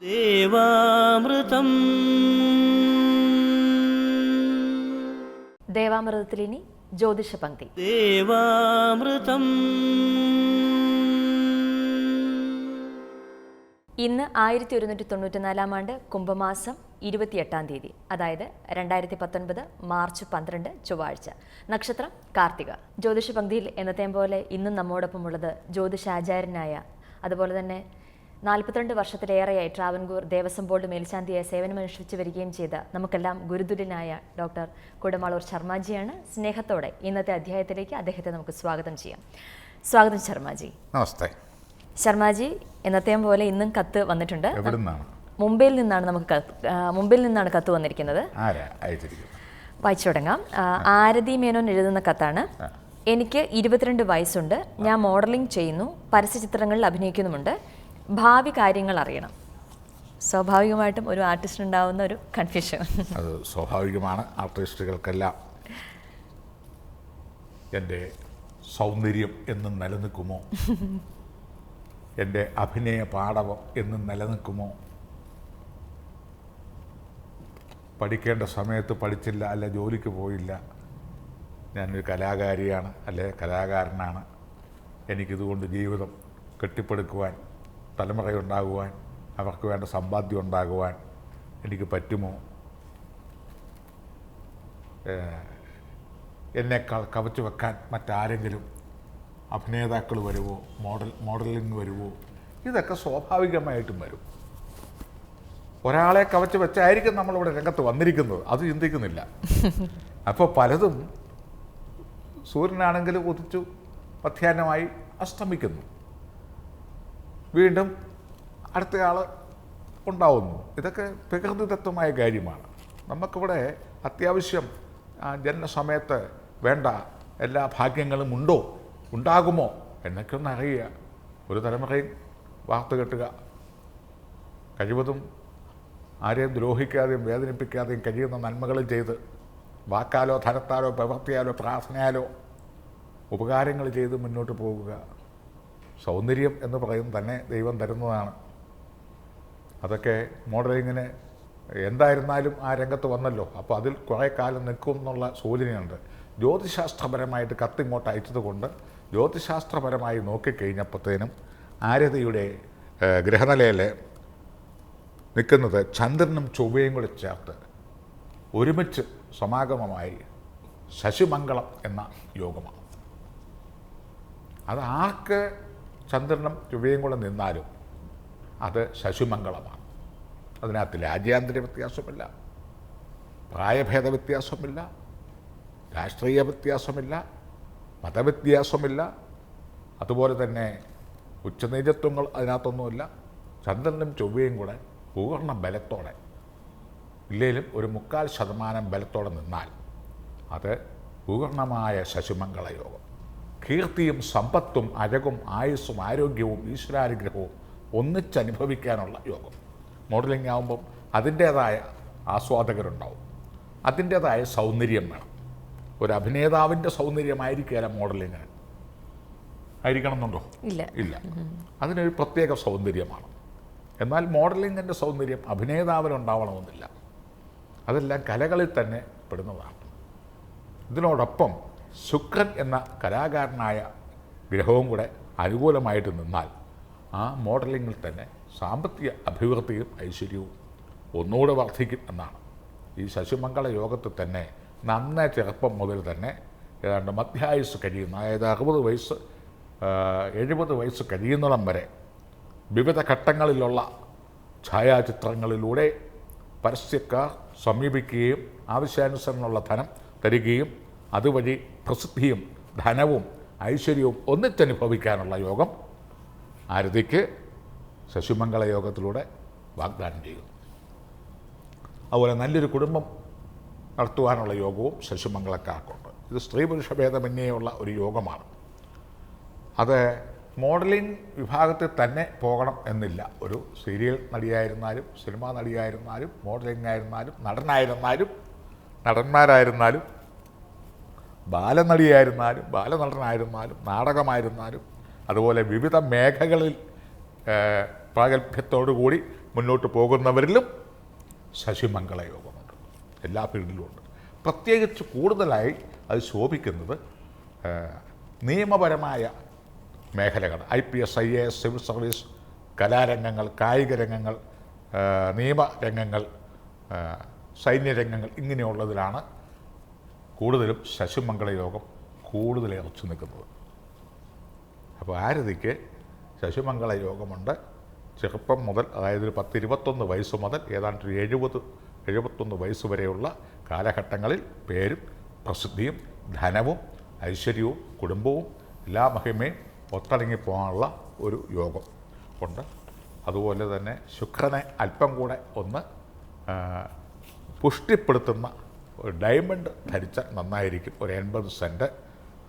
ദേവാമൃതം. ദേവാമൃതത്തിലിനി ജ്യോതിഷ പങ്ക്തി. ദേവാമൃതം. ഇന്ന് 1194 ആണ്ട് കുംഭമാസം 28-ാം തീയതി, അതായത് 2019 മാർച്ച് 12 ചൊവ്വാഴ്ച. നക്ഷത്രം കാർത്തിക. ജ്യോതിഷ പങ്ക്തിയിൽ എന്നത്തെയും പോലെ ഇന്നും നമ്മോടൊപ്പമുള്ളത് ജ്യോതിഷാചാര്യനായ, അതുപോലെ തന്നെ 42 വർഷത്തിലേറെയായി ട്രാവൻകൂർ ദേവസ്വം ബോർഡ് മേൽശാന്തിയായി സേവനമനുഷ്ഠിച്ചു വരികയും ചെയ്ത നമുക്കെല്ലാം ഗുരുതുല്യനായ ഡോക്ടർ കുടമാളൂർ ശർമാജിയാണ്. സ്നേഹത്തോടെ ഇന്നത്തെ അധ്യായത്തിലേക്ക് അദ്ദേഹത്തെ നമുക്ക് സ്വാഗതം ചെയ്യാം. സ്വാഗതം ശർമാജി. നമസ്തേ. ശർമാജി, എന്നത്തെയും പോലെ ഇന്നും കത്ത് വന്നിട്ടുണ്ട്. എവിടുന്നാണ്? മുംബൈയിൽ നിന്നാണ് കത്ത് വന്നിരിക്കുന്നത്. വായിച്ചു തുടങ്ങാം. ആരതി മേനോൻ എഴുതുന്ന കത്താണ്. എനിക്ക് 22 വയസ്സുണ്ട്. ഞാൻ മോഡലിംഗ് ചെയ്യുന്നു, പരസ്യചിത്രങ്ങളിൽ അഭിനയിക്കുന്നുമുണ്ട്. ഭാവി കാര്യങ്ങൾ അറിയണം. സ്വാഭാവികമായിട്ടും ഒരു ആർട്ടിസ്റ്റ് ഉണ്ടാവുന്ന ഒരു കൺഫ്യൂഷൻ. അത് സ്വാഭാവികമാണ്. ആർട്ടിസ്റ്റുകൾക്കെല്ലാം എൻ്റെ സൗന്ദര്യം എന്നും നിലനിൽക്കുമോ, എൻ്റെ അഭിനയ പാടവം എന്നും നിലനിൽക്കുമോ, പഠിക്കേണ്ട സമയത്ത് പഠിച്ചില്ല, അല്ല ജോലിക്ക് പോയില്ല, ഞാനൊരു കലാകാരിയാണ്, അല്ലെ കലാകാരനാണ്, എനിക്കിതുകൊണ്ട് ജീവിതം കെട്ടിപ്പടുക്കുവാൻ, തലമുറയുണ്ടാകുവാൻ, അവർക്ക് വേണ്ട സമ്പാദ്യം ഉണ്ടാകുവാൻ എനിക്ക് പറ്റുമോ, എന്നേക്കാൾ കവച്ചു വെക്കാൻ മറ്റാരെങ്കിലും അഭിനേതാക്കൾ വരുമോ, മോഡലിംഗ് വരുമോ, ഇതൊക്കെ സ്വാഭാവികമായിട്ടും വരും. ഒരാളെ കവച്ച് വെച്ചായിരിക്കും നമ്മളിവിടെ രംഗത്ത് വന്നിരിക്കുന്നത്, അത് ചിന്തിക്കുന്നില്ല. അപ്പോൾ പലതും സൂര്യനാണെങ്കിൽ ഉദിച്ചു മധ്യാഹ്നമായി അസ്തമിക്കുന്നു, വീണ്ടും അടുത്തയാൾ ഉണ്ടാവുന്നു. ഇതൊക്കെ പ്രകൃതിദത്തമായ കാര്യമാണ്. നമുക്കിവിടെ അത്യാവശ്യം ജനനസമയത്ത് വേണ്ട എല്ലാ ഭാഗ്യങ്ങളും ഉണ്ടോ, ഉണ്ടാകുമോ എന്നൊക്കെ ഒന്ന് അറിയുക. ഒരു തലമുറയും വാർത്ത കേട്ടുക, കഴിവതും ആരെയും ദ്രോഹിക്കാതെയും വേദനിപ്പിക്കാതെയും കഴിയുന്ന നന്മകൾ ചെയ്ത്, വാക്കാലോ ധനത്താലോ പ്രവൃത്തിയാലോ പ്രാർത്ഥനയാലോ ഉപകാരങ്ങൾ ചെയ്ത് മുന്നോട്ട് പോകുക. സൗന്ദര്യം എന്ന് പറയുന്നത് തന്നെ ദൈവം തരുന്നതാണ്. അതൊക്കെ മോഡലിങ്ങിന് എന്തായിരുന്നാലും ആ രംഗത്ത് വന്നല്ലോ, അപ്പോൾ അതിൽ കുറേ കാലം നിൽക്കും എന്നുള്ള സൂചനയുണ്ട്. ജ്യോതിശാസ്ത്രപരമായിട്ട് കത്തിങ്ങോട്ട് അയച്ചതുകൊണ്ട് ജ്യോതിശാസ്ത്രപരമായി നോക്കിക്കഴിഞ്ഞപ്പോഴത്തേനും ആരതിയുടെ ഗ്രഹനിലയിൽ നിൽക്കുന്നത് ചന്ദ്രനും ചൊവ്വയും കൂടി ചേർത്ത് ഒരുമിച്ച് സമാഗമമായി ശശിമംഗളം എന്ന യോഗമാണ്. അത് ആർക്ക് ചന്ദ്രനും ചൊവ്വയും കൂടെ നിന്നാലും അത് ശശിമംഗളമാണ്. അതിനകത്ത് രാജ്യാന്തര വ്യത്യാസമില്ല, പ്രായഭേദ വ്യത്യാസമില്ല, രാഷ്ട്രീയ വ്യത്യാസമില്ല, മതവ്യത്യാസമില്ല, അതുപോലെ തന്നെ ഉച്ചനീചത്വങ്ങൾ അതിനകത്തൊന്നുമില്ല. ചന്ദ്രനും ചൊവ്വയും കൂടെ പൂർണ്ണ ബലത്തോടെ, ഇല്ലെങ്കിലും ഒരു 3/4% ബലത്തോടെ നിന്നാൽ അത് പൂർണ്ണമായ ശശിമംഗള യോഗം. കീർത്തിയും സമ്പത്തും അഴകും ആയുസ്സും ആരോഗ്യവും ഈശ്വരാനുഗ്രഹവും ഒന്നിച്ചനുഭവിക്കാനുള്ള യോഗം. മോഡലിംഗ് ആകുമ്പം അതിൻ്റേതായ ആസ്വാദകരുണ്ടാവും, അതിൻ്റേതായ സൗന്ദര്യം വേണം. ഒരു അഭിനേതാവിൻ്റെ സൗന്ദര്യമായിരിക്കില്ല മോഡലിംഗ് ആയിരിക്കണമെന്നുണ്ടോ? ഇല്ല. അതിനൊരു പ്രത്യേക സൗന്ദര്യമാണ്. എന്നാൽ മോഡലിങ്ങിൻ്റെ സൗന്ദര്യം അഭിനേതാവിനുണ്ടാവണമെന്നില്ല. അതെല്ലാം കലകളിൽ തന്നെ പെടുന്നതാണ്. ഇതിനോടൊപ്പം ശുക്രൻ എന്ന കലാകാരനായ ഗ്രഹവും കൂടെ അനുകൂലമായിട്ട് നിന്നാൽ ആ മോഡലിങ്ങിൽ തന്നെ സാമ്പത്തിക അഭിവൃദ്ധിയും ഐശ്വര്യവും ഒന്നുകൂടെ വർദ്ധിക്കും എന്നാണ്. ഈ ശശിമംഗള യോഗത്തിൽ തന്നെ നന്നേ ചെറുപ്പം മുതൽ തന്നെ ഏതാണ്ട് മധ്യായുസ് കഴിയുന്ന, അതായത് 60 വയസ്സ് 70 വയസ്സ് കഴിയുന്നിടം വരെ വിവിധ ഘട്ടങ്ങളിലുള്ള ഛായാചിത്രങ്ങളിലൂടെ പരസ്യക്കാർ സമീപിക്കുകയും ആവശ്യാനുസരണമുള്ള ധനം തരികയും അതുവഴി പ്രസിദ്ധിയും ധനവും ഐശ്വര്യവും ഒന്നിച്ചനുഭവിക്കാനുള്ള യോഗം ആരതിക്ക് ശശിമംഗള യോഗത്തിലൂടെ വാഗ്ദാനം ചെയ്യുന്നു. അതുപോലെ നല്ലൊരു കുടുംബം നടത്തുവാനുള്ള യോഗവും ശശിമംഗളക്കാർക്കുണ്ട്. ഇത് സ്ത്രീ പുരുഷ ഭേദമന്യേയുള്ള ഒരു യോഗമാണ്. അത് മോഡലിംഗ് വിഭാഗത്തിൽ തന്നെ പോകണം എന്നില്ല. ഒരു സീരിയൽ നടിയായിരുന്നാലും സിനിമാ നടിയായിരുന്നാലും മോഡലിംഗ് ആയിരുന്നാലും നടനായിരുന്നാലും നടന്മാരായിരുന്നാലും ബാലനടിയായിരുന്നാലും ബാലനടനായിരുന്നാലും നാടകമായിരുന്നാലും അതുപോലെ വിവിധ മേഖലകളിൽ പ്രാഗൽഭ്യത്തോടുകൂടി മുന്നോട്ട് പോകുന്നവരിലും ശശിമംഗള യോഗമുണ്ട്. എല്ലാ ഫീൽഡിലും ഉണ്ട്. പ്രത്യേകിച്ച് കൂടുതലായി അത് ശോഭിക്കുന്നത് നിയമപരമായ മേഖലകൾ, IPS, IAS, സിവിൽ സർവീസ്, കലാരംഗങ്ങൾ, കായിക രംഗങ്ങൾ, നിയമരംഗങ്ങൾ, സൈന്യരംഗങ്ങൾ, ഇങ്ങനെയുള്ളതിലാണ് കൂടുതലും ശശിമംഗള യോഗം കൂടുതൽ ഉറച്ചു നിൽക്കുന്നത്. അപ്പോൾ ആരതിക്ക് ശശിമംഗള യോഗമുണ്ട്. ചെറുപ്പം മുതൽ, അതായത് 10-21 വയസ്സ് മുതൽ ഏതാണ്ട് 70-71 വയസ്സ് വരെയുള്ള കാലഘട്ടങ്ങളിൽ പേരും പ്രസിദ്ധിയും ധനവും ഐശ്വര്യവും കുടുംബവും എല്ലാ മഹിമയും ഒത്തടങ്ങിപ്പോകാനുള്ള ഒരു യോഗം ഉണ്ട്. അതുപോലെ തന്നെ ശുക്രനെ അല്പം കൂടെ ഒന്ന് പുഷ്ടിപ്പെടുത്തുന്ന ഒരു ഡയമണ്ട് ധരിച്ചാൽ നന്നായിരിക്കും. ഒരു 80 സെൻറ്റ്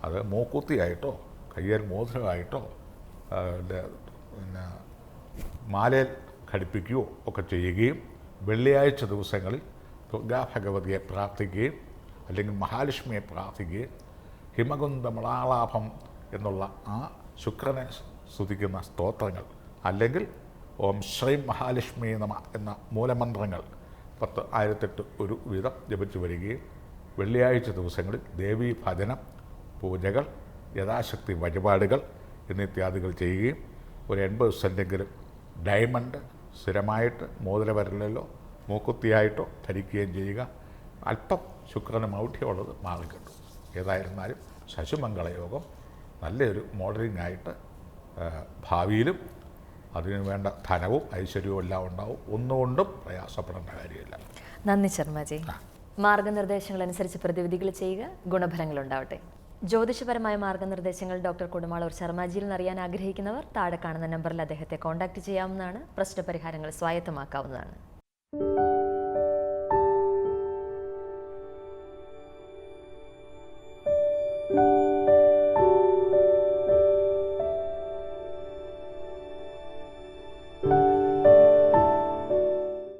അത് മൂക്കുത്തിയായിട്ടോ കയ്യേൽ മോതിരമായിട്ടോ പിന്നെ മാലയിൽ ഘടിപ്പിക്കുകയോ ഒക്കെ ചെയ്യുകയും വെള്ളിയാഴ്ച ദിവസങ്ങളിൽ ദുർഗാ ഭഗവതിയെ പ്രാർത്ഥിക്കുകയും അല്ലെങ്കിൽ മഹാലക്ഷ്മിയെ പ്രാർത്ഥിക്കുകയും ഹിമകുന്ദമളാളാഭം എന്നുള്ള ആ ശുക്രനെ സ്തുതിക്കുന്ന സ്തോത്രങ്ങൾ അല്ലെങ്കിൽ ഓം ശ്രീം മഹാലക്ഷ്മി നമ എന്ന മൂലമന്ത്രങ്ങൾ 10,008 ഒരു വീതം ജപിച്ചു വരികയും വെള്ളിയാഴ്ച ദിവസങ്ങളിൽ ദേവീ ഭജനം, പൂജകൾ, യഥാശക്തി വഴിപാടുകൾ എന്നിത്യാദികൾ ചെയ്യുകയും ഒരു 80 സെൻറ്റെങ്കിലും ഡയമണ്ട് സ്ഥിരമായിട്ട് മോതിരവിരലിലോ മൂക്കുത്തിയായിട്ടോ ധരിക്കുകയും ചെയ്യുക. അല്പം ശുക്രന് മൗഢ്യമുള്ളത് മാറിക്കിട്ടും. ഏതായിരുന്നാലും ശശിമംഗള യോഗം നല്ലൊരു മോഡലിംഗ് ആയിട്ട് ഭാവിയിലും അതിനു വേണ്ട ധനവും ഐശ്വര്യവും എല്ലാം ഉണ്ടാവും. ഒന്നുകൊണ്ടും പ്രയാസപ്പെടേണ്ട കാര്യമില്ല. നന്ദി ശർമ്മജി. മാർഗനിർദ്ദേശങ്ങൾ അനുസരിച്ച് പ്രതിവിധികൾ ചെയ്യുക, ഗുണഫലങ്ങൾ ഉണ്ടാവട്ടെ. ജ്യോതിഷപരമായ മാർഗനിർദ്ദേശങ്ങൾ ഡോക്ടർ കുടമാളൂർ ശർമ്മജിയിൽ നിന്ന് അറിയാൻ ആഗ്രഹിക്കുന്നവർ താഴെ കാണുന്ന നമ്പറിൽ അദ്ദേഹത്തെ കോൺടാക്റ്റ് ചെയ്യാവുന്നതാണ്. പ്രശ്നപരിഹാരങ്ങൾ സ്വായത്തമാക്കാവുന്നതാണ്.